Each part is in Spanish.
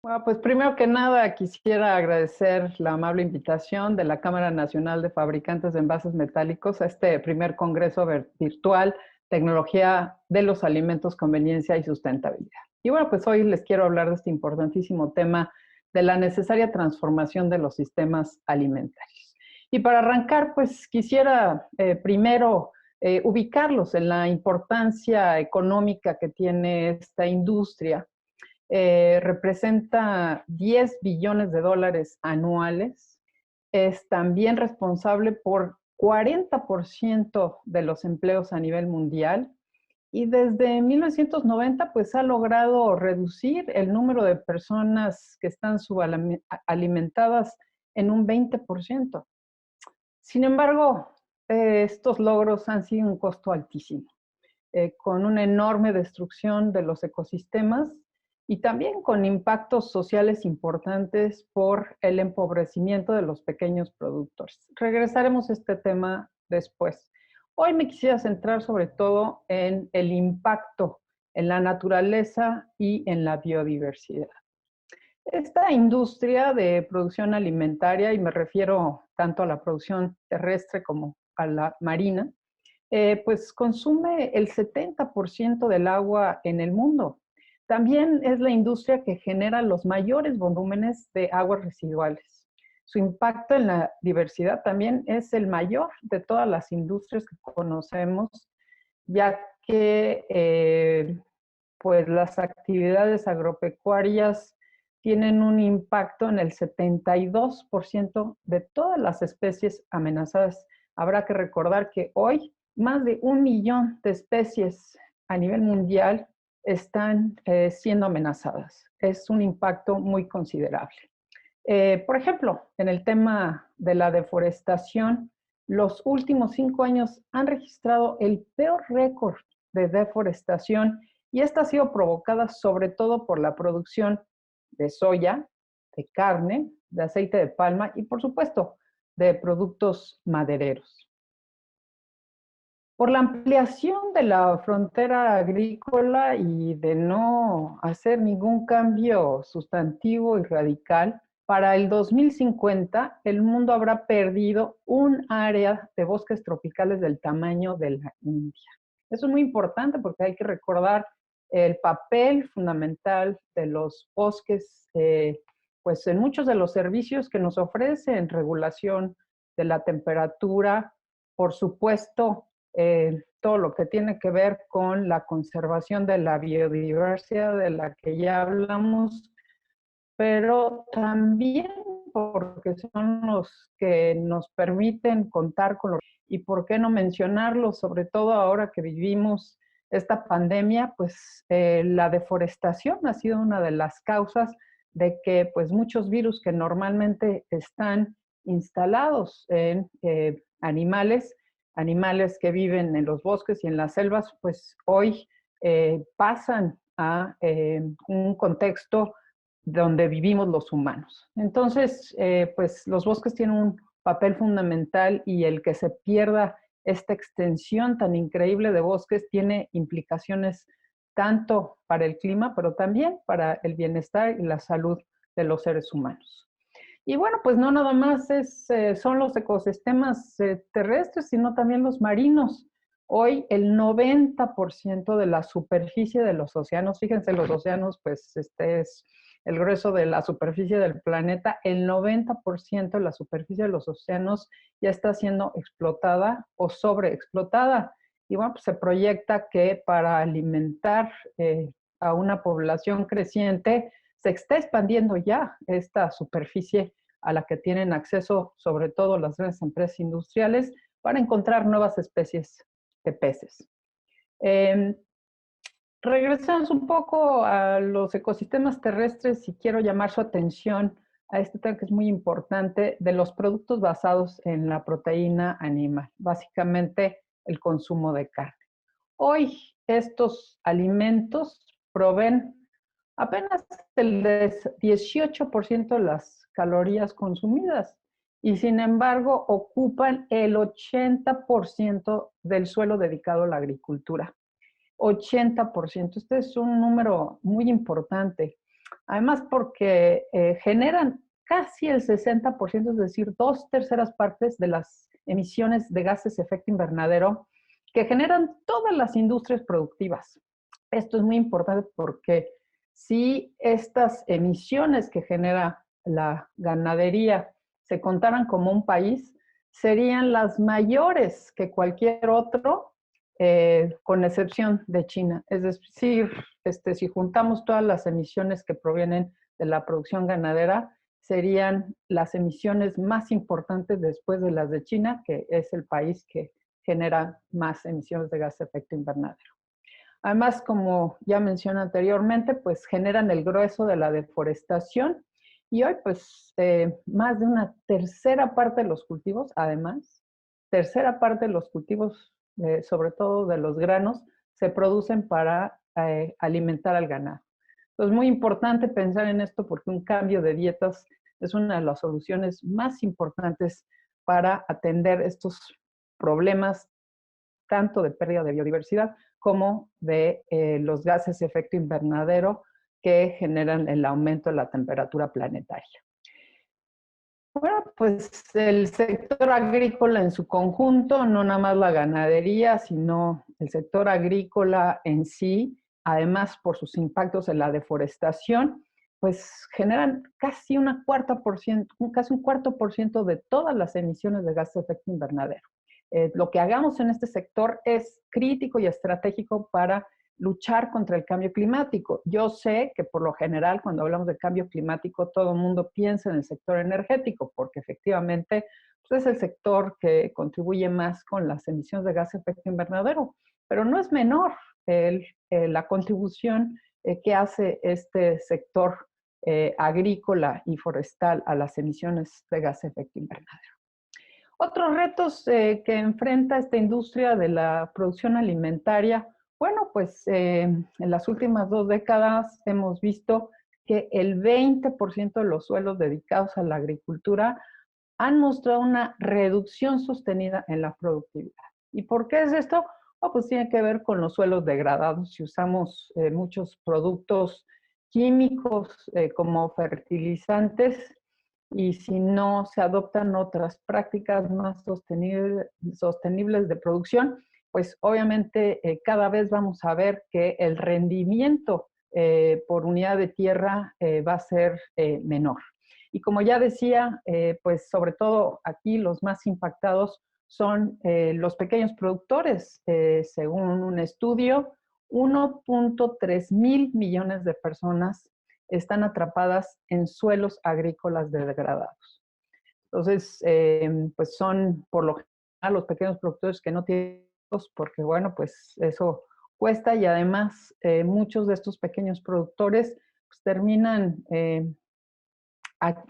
Bueno, pues primero que nada quisiera agradecer la amable invitación de la Cámara Nacional de Fabricantes de Envases Metálicos a este primer congreso virtual, Tecnología de los Alimentos, Conveniencia y Sustentabilidad. Y bueno, pues hoy les quiero hablar de este importantísimo tema de la necesaria transformación de los sistemas alimentarios. Y para arrancar, pues quisiera primero ubicarlos en la importancia económica que tiene esta industria. Representa 10 billones de dólares anuales, es también responsable por 40% de los empleos a nivel mundial y desde 1990 pues ha logrado reducir el número de personas que están subalimentadas en un 20%. Sin embargo, estos logros han sido un costo altísimo, con una enorme destrucción de los ecosistemas y también con impactos sociales importantes por el empobrecimiento de los pequeños productores. Regresaremos a este tema después. Hoy me quisiera centrar sobre todo en el impacto en la naturaleza y en la biodiversidad. Esta industria de producción alimentaria, y me refiero tanto a la producción terrestre como a la marina, pues consume el 70% del agua en el mundo. También es la industria que genera los mayores volúmenes de aguas residuales. Su impacto en la diversidad también es el mayor de todas las industrias que conocemos, ya que pues las actividades agropecuarias tienen un impacto en el 72% de todas las especies amenazadas. Habrá que recordar que hoy más de 1 millón de especies a nivel mundial están siendo amenazadas. Es un impacto muy considerable. Por ejemplo, en el tema de la deforestación, los últimos 5 años han registrado el peor récord de deforestación y esta ha sido provocada sobre todo por la producción de soya, de carne, de aceite de palma y por supuesto de productos madereros. Por la ampliación de la frontera agrícola y de no hacer ningún cambio sustantivo y radical, para el 2050 el mundo habrá perdido un área de bosques tropicales del tamaño de la India. Eso es muy importante porque hay que recordar el papel fundamental de los bosques, pues en muchos de los servicios que nos ofrecen, regulación de la temperatura, por supuesto, todo lo que tiene que ver con la conservación de la biodiversidad de la que ya hablamos, pero también porque son los que nos permiten contar con los... Y por qué no mencionarlo, sobre todo ahora que vivimos esta pandemia, pues la deforestación ha sido una de las causas de que pues muchos virus que normalmente están instalados en animales que viven en los bosques y en las selvas, pues hoy pasan a un contexto donde vivimos los humanos. Entonces, pues los bosques tienen un papel fundamental y el que se pierda esta extensión tan increíble de bosques tiene implicaciones tanto para el clima, pero también para el bienestar y la salud de los seres humanos. Y bueno, pues no nada más son los ecosistemas terrestres, sino también los marinos. Hoy el 90% de la superficie de los océanos, fíjense, los océanos, pues este es el grueso de la superficie del planeta, el 90% de la superficie de los océanos ya está siendo explotada o sobreexplotada. Y bueno, pues se proyecta que para alimentar a una población creciente, se está expandiendo ya esta superficie a la que tienen acceso sobre todo las grandes empresas industriales para encontrar nuevas especies de peces. Regresamos un poco a los ecosistemas terrestres y quiero llamar su atención a este tema que es muy importante de los productos basados en la proteína animal, básicamente el consumo de carne. Hoy estos alimentos proveen apenas el 18% de las calorías consumidas y sin embargo ocupan el 80% del suelo dedicado a la agricultura. 80%. Este es un número muy importante. Además porque generan casi el 60%, es decir, 2/3 de las emisiones de gases de efecto invernadero que generan todas las industrias productivas. Esto es muy importante porque si estas emisiones que genera la ganadería se contaran como un país, serían las mayores que cualquier otro, con excepción de China. Es decir, si juntamos todas las emisiones que provienen de la producción ganadera, serían las emisiones más importantes después de las de China, que es el país que genera más emisiones de gas de efecto invernadero. Además, como ya mencioné anteriormente, pues generan el grueso de la deforestación y hoy pues más de una tercera parte de los cultivos, además, tercera parte de los cultivos, sobre todo de los granos, se producen para alimentar al ganado. Entonces, es muy importante pensar en esto porque un cambio de dietas es una de las soluciones más importantes para atender estos problemas tanto de pérdida de biodiversidad como de los gases de efecto invernadero que generan el aumento de la temperatura planetaria. Bueno, pues el sector agrícola en su conjunto, no nada más la ganadería, sino el sector agrícola en sí, además por sus impactos en la deforestación, pues generan casi un cuarto por ciento de todas las emisiones de gases de efecto invernadero. Lo que hagamos en este sector es crítico y estratégico para luchar contra el cambio climático. Yo sé que por lo general cuando hablamos de cambio climático todo el mundo piensa en el sector energético porque efectivamente pues, es el sector que contribuye más con las emisiones de gases de efecto invernadero, pero no es menor la contribución que hace este sector agrícola y forestal a las emisiones de gases de efecto invernadero. Otros retos que enfrenta esta industria de la producción alimentaria, bueno, pues en las últimas 2 décadas hemos visto que el 20% de los suelos dedicados a la agricultura han mostrado una reducción sostenida en la productividad. ¿Y por qué es esto? Oh, pues tiene que ver con los suelos degradados. Si usamos muchos productos químicos como fertilizantes, y si no se adoptan otras prácticas más sostenibles de producción, pues obviamente cada vez vamos a ver que el rendimiento por unidad de tierra va a ser menor. Y como ya decía, pues sobre todo aquí los más impactados son los pequeños productores. Según un estudio, 1.3 mil millones de personas están atrapadas en suelos agrícolas degradados. Entonces, pues son por lo general los pequeños productores que no tienen hijos, porque bueno, pues eso cuesta y además muchos de estos pequeños productores pues, terminan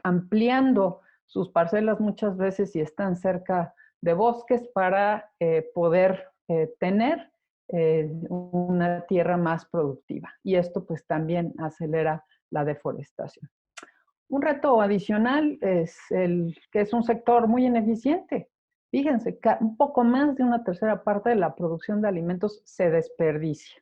ampliando sus parcelas muchas veces y están cerca de bosques para poder tener una tierra más productiva. Y esto pues también acelera la deforestación. Un reto adicional es el que es un sector muy ineficiente. Fíjense, un poco más de una tercera parte de la producción de alimentos se desperdicia.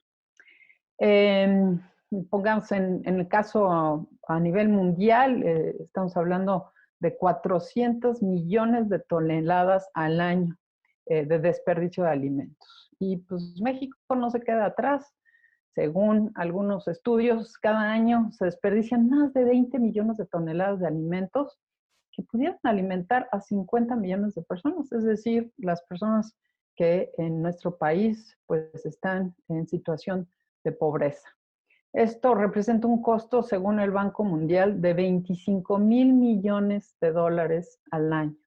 Pongamos en el caso a nivel mundial, estamos hablando de 400 millones de toneladas al año de desperdicio de alimentos. Y pues México no se queda atrás. Según algunos estudios, cada año se desperdician más de 20 millones de toneladas de alimentos que pudieran alimentar a 50 millones de personas, es decir, las personas que en nuestro país pues están en situación de pobreza. Esto representa un costo, según el Banco Mundial, de 25,000 millones de dólares al año.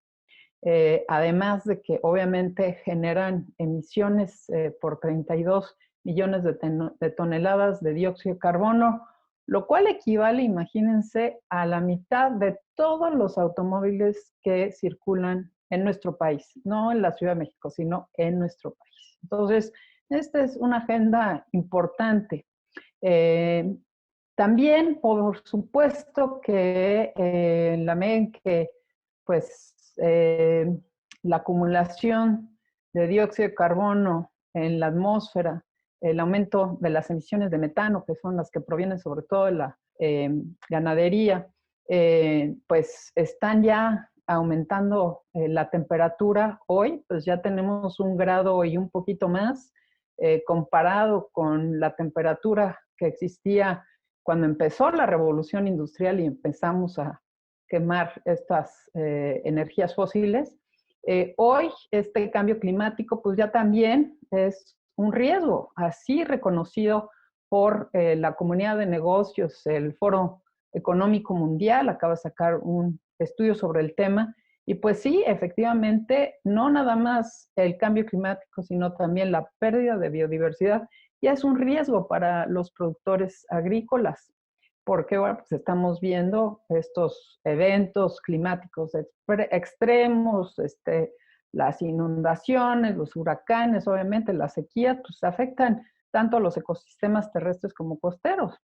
Además de que obviamente generan emisiones por 32 millones de toneladas de dióxido de carbono, lo cual equivale, imagínense, a la mitad de todos los automóviles que circulan en nuestro país, no en la Ciudad de México, sino en nuestro país. Entonces, esta es una agenda importante. También, por supuesto, que en la medida en que pues, la acumulación de dióxido de carbono en la atmósfera, el aumento de las emisiones de metano, que son las que provienen sobre todo de la ganadería, pues están ya aumentando la temperatura. Hoy pues ya tenemos 1 grado y un poquito más, comparado con la temperatura que existía cuando empezó la revolución industrial y empezamos a quemar estas energías fósiles. Hoy este cambio climático pues ya también es un riesgo, así reconocido por la comunidad de negocios. El Foro Económico Mundial acaba de sacar un estudio sobre el tema. Y pues sí, efectivamente, no nada más el cambio climático, sino también la pérdida de biodiversidad ya es un riesgo para los productores agrícolas, porque bueno, pues estamos viendo estos eventos climáticos extremos, las inundaciones, los huracanes, obviamente las sequías, pues afectan tanto a los ecosistemas terrestres como costeros.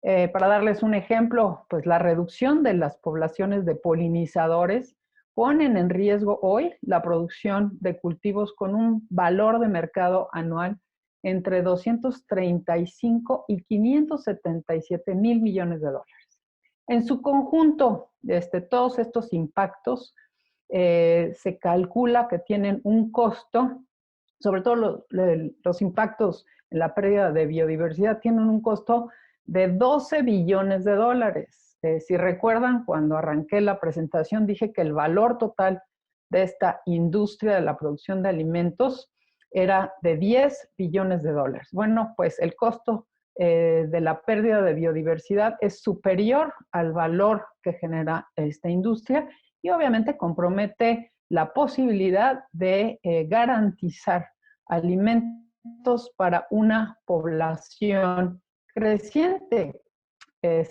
Para darles un ejemplo, pues la reducción de las poblaciones de polinizadores ponen en riesgo hoy la producción de cultivos con un valor de mercado anual entre 235 y 577 mil millones de dólares. En su conjunto, todos estos impactos se calcula que tienen un costo, sobre todo los impactos en la pérdida de biodiversidad, tienen un costo de 12 billones de dólares. Si recuerdan, cuando arranqué la presentación dije que el valor total de esta industria de la producción de alimentos era de 10 billones de dólares. Bueno, pues el costo de la pérdida de biodiversidad es superior al valor que genera esta industria y obviamente compromete la posibilidad de garantizar alimentos para una población creciente.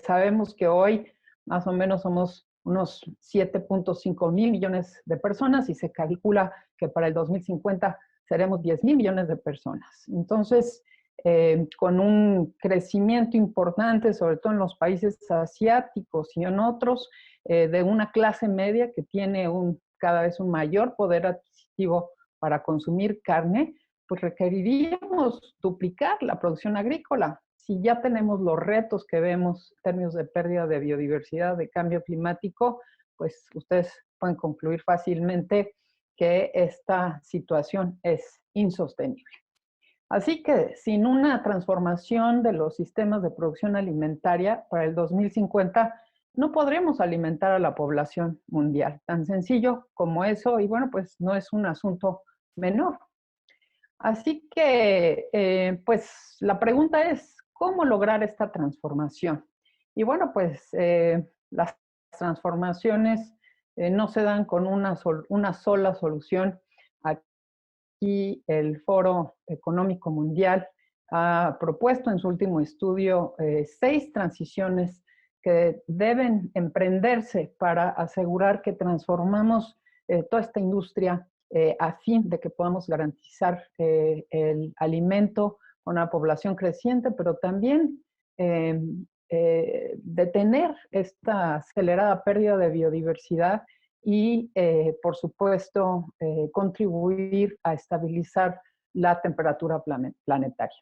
Sabemos que hoy más o menos somos unos 7.5 mil millones de personas y se calcula que para el 2050 seremos 10 mil millones de personas. Entonces, con un crecimiento importante, sobre todo en los países asiáticos y en otros, de una clase media que tiene cada vez un mayor poder adquisitivo para consumir carne, pues requeriríamos duplicar la producción agrícola. Si ya tenemos los retos que vemos en términos de pérdida de biodiversidad, de cambio climático, pues ustedes pueden concluir fácilmente que esta situación es insostenible. Así que sin una transformación de los sistemas de producción alimentaria para el 2050, no podremos alimentar a la población mundial. Tan sencillo como eso, y bueno, pues no es un asunto menor. Así que, pues la pregunta es, ¿cómo lograr esta transformación? Y bueno, pues las transformaciones no se dan con una sola solución. Aquí el Foro Económico Mundial ha propuesto en su último estudio 6 transiciones que deben emprenderse para asegurar que transformamos toda esta industria a fin de que podamos garantizar el alimento a una población creciente, pero también detener esta acelerada pérdida de biodiversidad y, por supuesto, contribuir a estabilizar la temperatura planetaria.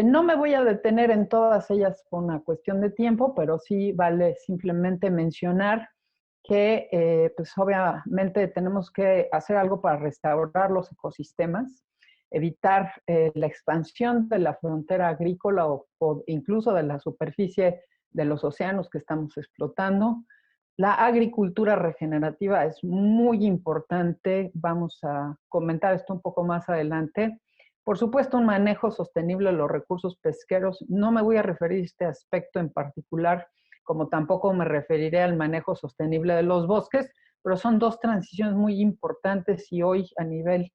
No me voy a detener en todas ellas por una cuestión de tiempo, pero sí vale simplemente mencionar que pues obviamente tenemos que hacer algo para restaurar los ecosistemas, evitar la expansión de la frontera agrícola o incluso de la superficie de los océanos que estamos explotando. La agricultura regenerativa es muy importante, vamos a comentar esto un poco más adelante. Por supuesto, un manejo sostenible de los recursos pesqueros. No me voy a referir a este aspecto en particular, como tampoco me referiré al manejo sostenible de los bosques, pero son 2 transiciones muy importantes y hoy a nivel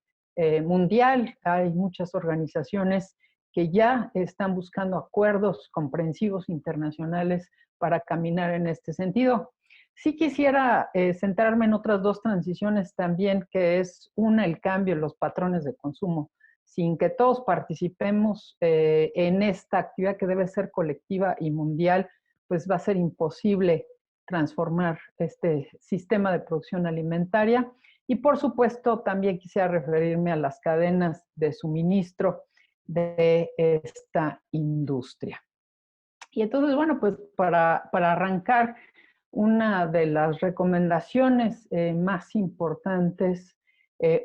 mundial hay muchas organizaciones que ya están buscando acuerdos comprensivos internacionales para caminar en este sentido. Sí quisiera centrarme en otras 2 transiciones también, que es una, el cambio en los patrones de consumo. Sin que todos participemos en esta actividad que debe ser colectiva y mundial, pues va a ser imposible transformar este sistema de producción alimentaria. Y por supuesto, también quisiera referirme a las cadenas de suministro de esta industria. Y entonces, bueno, pues para arrancar, una de las recomendaciones más importantes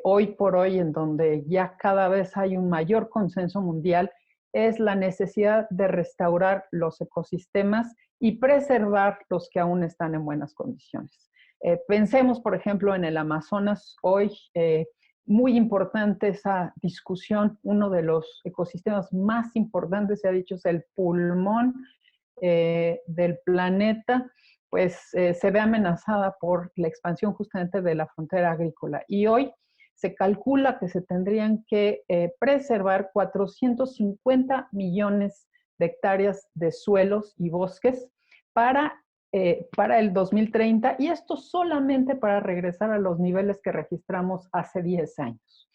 hoy por hoy, en donde ya cada vez hay un mayor consenso mundial, es la necesidad de restaurar los ecosistemas y preservar los que aún están en buenas condiciones. Pensemos, por ejemplo, en el Amazonas hoy. Muy importante esa discusión. Uno de los ecosistemas más importantes, se ha dicho, es el pulmón del planeta, pues se ve amenazada por la expansión justamente de la frontera agrícola. Y hoy se calcula que se tendrían que preservar 450 millones de hectáreas de suelos y bosques para el 2030, y esto solamente para regresar a los niveles que registramos hace 10 años.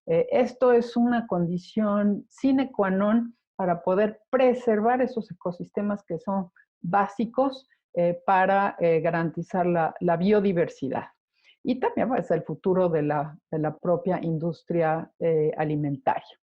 Esto es una condición sine qua non para poder preservar esos ecosistemas que son básicos para garantizar la biodiversidad. Y también es el futuro de la propia industria alimentaria.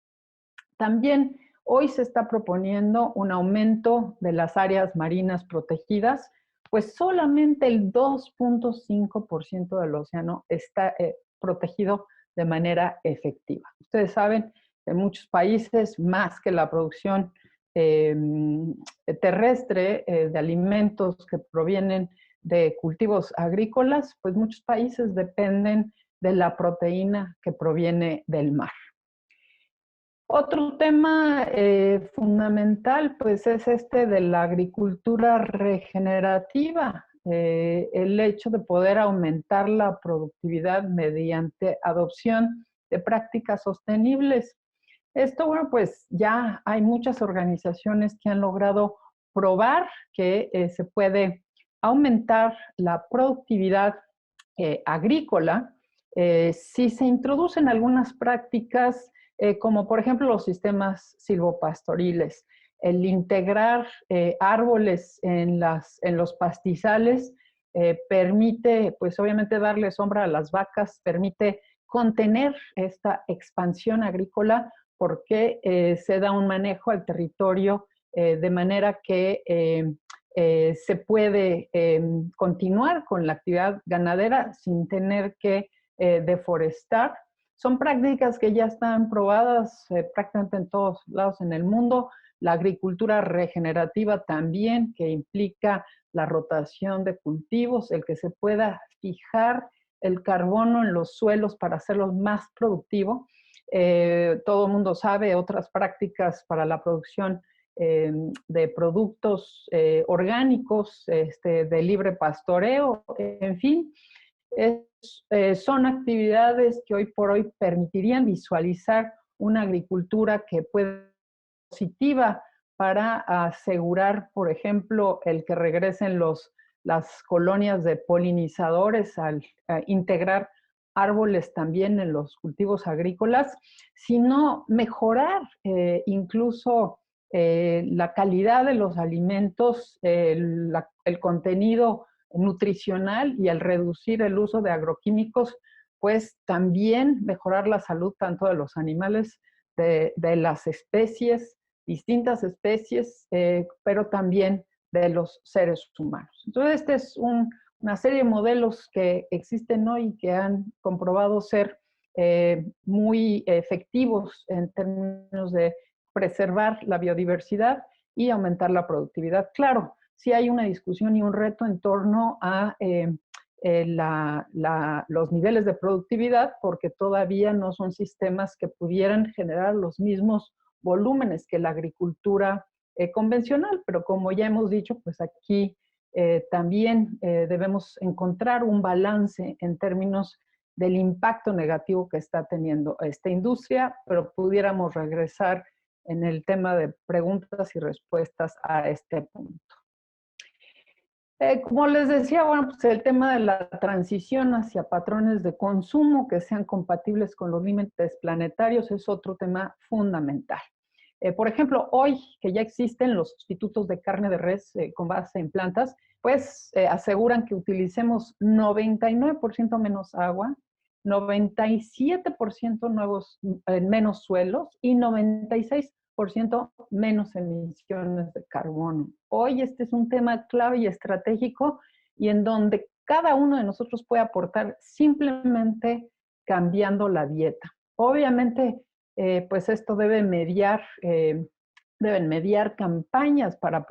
También hoy se está proponiendo un aumento de las áreas marinas protegidas, pues solamente el 2.5% del océano está protegido de manera efectiva. Ustedes saben, en muchos países, más que la producción terrestre de alimentos que provienen de cultivos agrícolas, pues muchos países dependen de la proteína que proviene del mar. Otro tema fundamental, pues, es este de la agricultura regenerativa, el hecho de poder aumentar la productividad mediante adopción de prácticas sostenibles. Esto, bueno, pues ya hay muchas organizaciones que han logrado probar que se puede aumentar la productividad agrícola si se introducen algunas prácticas como por ejemplo los sistemas silvopastoriles, el integrar árboles en los pastizales permite, pues obviamente darle sombra a las vacas, permite contener esta expansión agrícola porque se da un manejo al territorio de manera que se puede continuar con la actividad ganadera sin tener que deforestar. Son prácticas que ya están probadas prácticamente en todos lados en el mundo. La agricultura regenerativa también, que implica la rotación de cultivos, el que se pueda fijar el carbono en los suelos para hacerlos más productivos. Todo el mundo sabe otras prácticas para la producción de productos orgánicos, de libre pastoreo, en fin. Son actividades que hoy por hoy permitirían visualizar una agricultura que puede ser positiva para asegurar, por ejemplo, el que regresen las colonias de polinizadores al integrar árboles también en los cultivos agrícolas, sino mejorar incluso la calidad de los alimentos, el contenido nutricional, y al reducir el uso de agroquímicos, pues también mejorar la salud tanto de los animales, de las especies, distintas especies, pero también de los seres humanos. Entonces, este es una serie de modelos que existen hoy y que han comprobado ser muy efectivos en términos de preservar la biodiversidad y aumentar la productividad. Claro, sí hay una discusión y un reto en torno a los niveles de productividad, porque todavía no son sistemas que pudieran generar los mismos volúmenes que la agricultura convencional, pero como ya hemos dicho, pues aquí también debemos encontrar un balance en términos del impacto negativo que está teniendo esta industria, pero pudiéramos regresar en el tema de preguntas y respuestas a este punto. Como les decía, bueno, pues el tema de la transición hacia patrones de consumo que sean compatibles con los límites planetarios es otro tema fundamental. Por ejemplo, hoy que ya existen los sustitutos de carne de res con base en plantas, pues aseguran que utilicemos 99% menos agua, 97% menos suelos y 96% menos emisiones de carbono. Hoy este es un tema clave y estratégico y en donde cada uno de nosotros puede aportar simplemente cambiando la dieta. Obviamente, pues esto deben mediar campañas para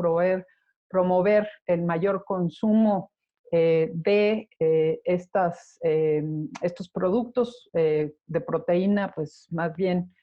promover el mayor consumo de estos productos de proteína, pues más bien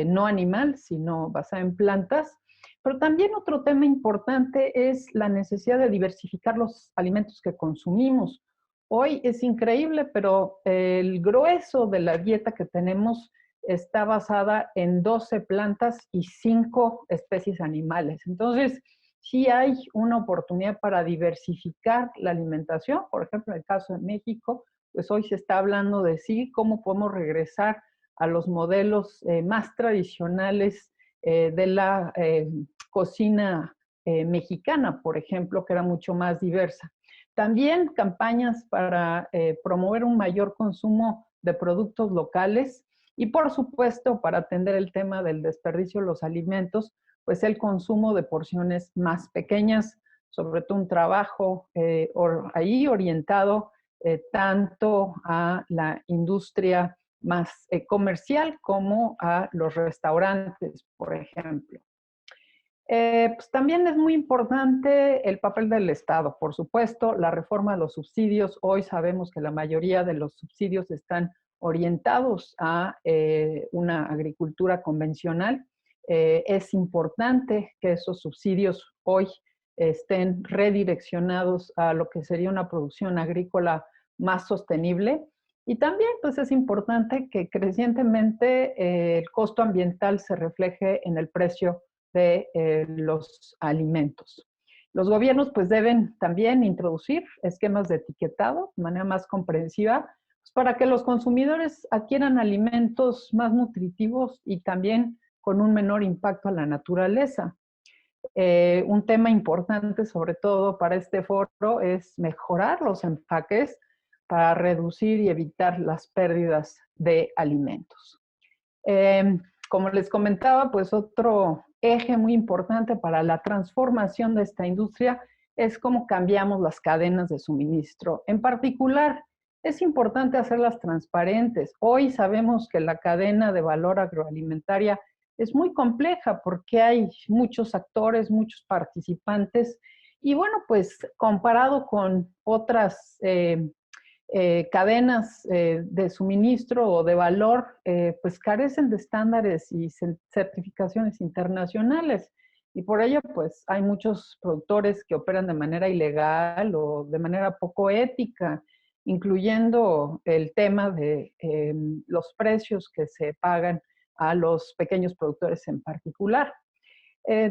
no animal, sino basada en plantas. Pero también otro tema importante es la necesidad de diversificar los alimentos que consumimos. Hoy es increíble, pero el grueso de la dieta que tenemos está basada en 12 plantas y 5 especies animales. Entonces, sí hay una oportunidad para diversificar la alimentación. Por ejemplo, en el caso de México, pues hoy se está hablando de sí, cómo podemos regresar a los modelos más tradicionales de la cocina mexicana, por ejemplo, que era mucho más diversa. También campañas para promover un mayor consumo de productos locales y, por supuesto, para atender el tema del desperdicio de los alimentos, pues el consumo de porciones más pequeñas, sobre todo un trabajo ahí orientado tanto a la industria más comercial como a los restaurantes, por ejemplo. Pues también es muy importante el papel del Estado, por supuesto, la reforma de los subsidios. Hoy sabemos que la mayoría de los subsidios están orientados a una agricultura convencional. Es importante que esos subsidios hoy estén redireccionados a lo que sería una producción agrícola más sostenible. Y también pues es importante que crecientemente el costo ambiental se refleje en el precio de los alimentos. Los gobiernos pues deben también introducir esquemas de etiquetado de manera más comprensiva pues, para que los consumidores adquieran alimentos más nutritivos y también con un menor impacto a la naturaleza. Un tema importante sobre todo para este foro es mejorar los empaques para reducir y evitar las pérdidas de alimentos. Como les comentaba, pues otro eje muy importante para la transformación de esta industria es cómo cambiamos las cadenas de suministro. En particular, es importante hacerlas transparentes. Hoy sabemos que la cadena de valor agroalimentaria es muy compleja porque hay muchos actores, muchos participantes y bueno, pues comparado con otras cadenas de suministro o de valor, pues carecen de estándares y certificaciones internacionales. Y por ello, pues hay muchos productores que operan de manera ilegal o de manera poco ética, incluyendo el tema de los precios que se pagan a los pequeños productores en particular.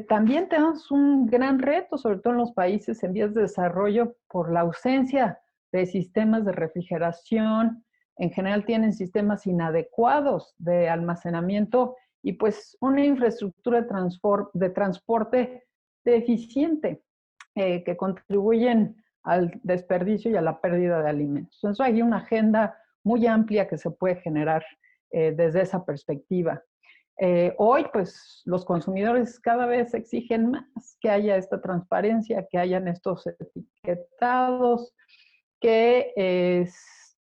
También tenemos un gran reto, sobre todo en los países en vías de desarrollo, por la ausencia de sistemas de refrigeración. En general tienen sistemas inadecuados de almacenamiento y pues una infraestructura de transporte deficiente que contribuyen al desperdicio y a la pérdida de alimentos. Entonces hay una agenda muy amplia que se puede generar desde esa perspectiva. Hoy, pues, los consumidores cada vez exigen más que haya esta transparencia, que hayan estos etiquetados, que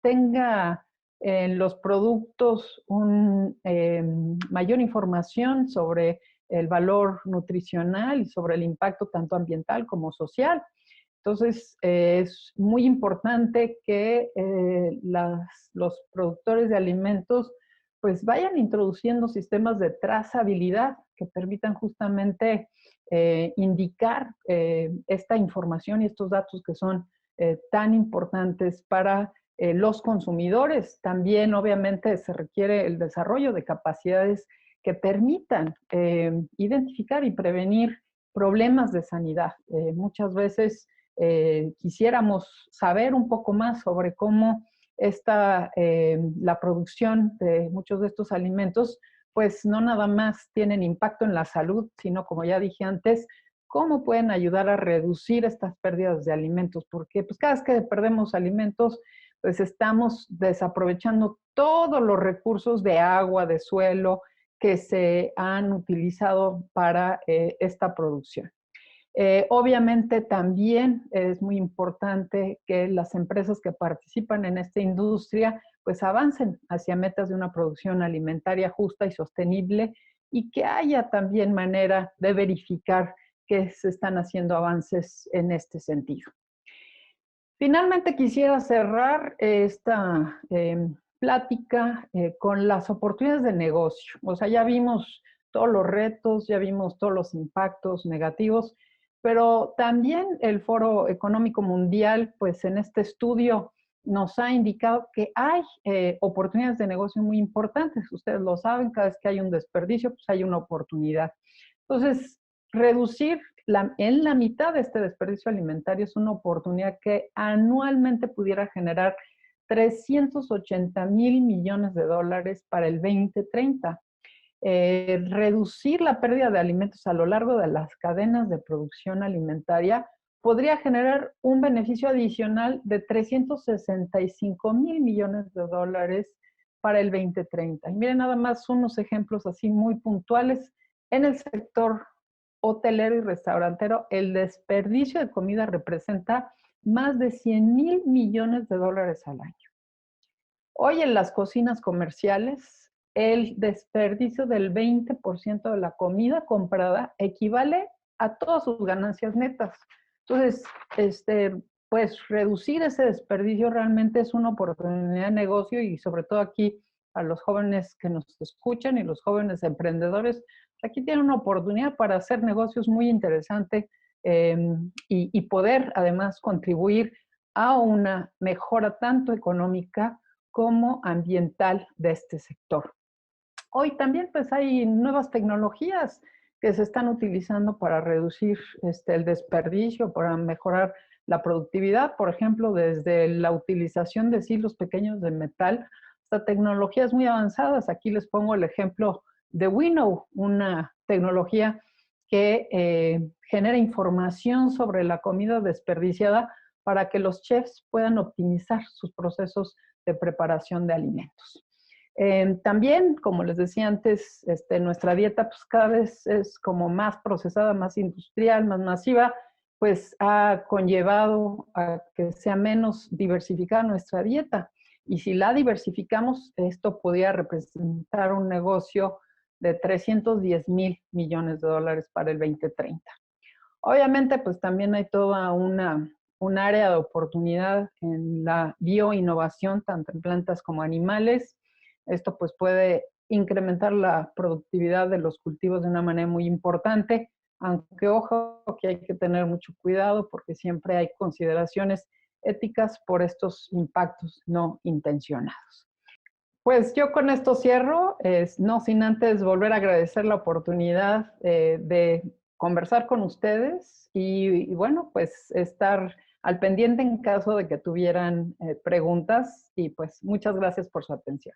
tenga en los productos mayor información sobre el valor nutricional y sobre el impacto tanto ambiental como social. Entonces, es muy importante que los productores de alimentos pues vayan introduciendo sistemas de trazabilidad que permitan justamente indicar esta información y estos datos que son tan importantes para los consumidores. También, obviamente, se requiere el desarrollo de capacidades que permitan identificar y prevenir problemas de sanidad. Muchas veces quisiéramos saber un poco más sobre cómo la producción de muchos de estos alimentos, pues no nada más tienen impacto en la salud, sino como ya dije antes, cómo pueden ayudar a reducir estas pérdidas de alimentos, porque pues cada vez que perdemos alimentos, pues estamos desaprovechando todos los recursos de agua, de suelo, que se han utilizado para esta producción. Obviamente también es muy importante que las empresas que participan en esta industria pues avancen hacia metas de una producción alimentaria justa y sostenible y que haya también manera de verificar que se están haciendo avances en este sentido. Finalmente quisiera cerrar esta plática con las oportunidades de negocio. O sea, ya vimos todos los retos, ya vimos todos los impactos negativos, pero también el Foro Económico Mundial, pues en este estudio nos ha indicado que hay oportunidades de negocio muy importantes. Ustedes lo saben, cada vez que hay un desperdicio, pues hay una oportunidad. Entonces, reducir en la mitad de este desperdicio alimentario es una oportunidad que anualmente pudiera generar 380,000 millones de dólares para el 2030. Reducir la pérdida de alimentos a lo largo de las cadenas de producción alimentaria podría generar un beneficio adicional de 365,000 millones de dólares para el 2030. Y miren nada más unos ejemplos así muy puntuales. En el sector hotelero y restaurantero, el desperdicio de comida representa más de 100,000 millones de dólares al año. Hoy en las cocinas comerciales, el desperdicio del 20% de la comida comprada equivale a todas sus ganancias netas. Entonces, pues reducir ese desperdicio realmente es una oportunidad de negocio y sobre todo aquí a los jóvenes que nos escuchan y los jóvenes emprendedores, aquí tienen una oportunidad para hacer negocios muy interesantes y poder además contribuir a una mejora tanto económica como ambiental de este sector. Hoy también pues hay nuevas tecnologías que se están utilizando para reducir el desperdicio, para mejorar la productividad, por ejemplo, desde la utilización de silos pequeños de metal hasta tecnologías muy avanzadas. Aquí les pongo el ejemplo de Winnow, una tecnología que genera información sobre la comida desperdiciada para que los chefs puedan optimizar sus procesos de preparación de alimentos. También, como les decía antes, nuestra dieta pues cada vez es como más procesada, más industrial, más masiva, pues ha conllevado a que sea menos diversificada nuestra dieta. Y si la diversificamos, esto podría representar un negocio de 310,000 millones de dólares para el 2030. Obviamente, pues también hay toda un área de oportunidad en la bioinnovación, tanto en plantas como animales. Esto pues puede incrementar la productividad de los cultivos de una manera muy importante, aunque ojo que hay que tener mucho cuidado porque siempre hay consideraciones éticas por estos impactos no intencionados. Pues yo con esto cierro, no sin antes volver a agradecer la oportunidad de conversar con ustedes y bueno, pues estar al pendiente en caso de que tuvieran preguntas y pues muchas gracias por su atención.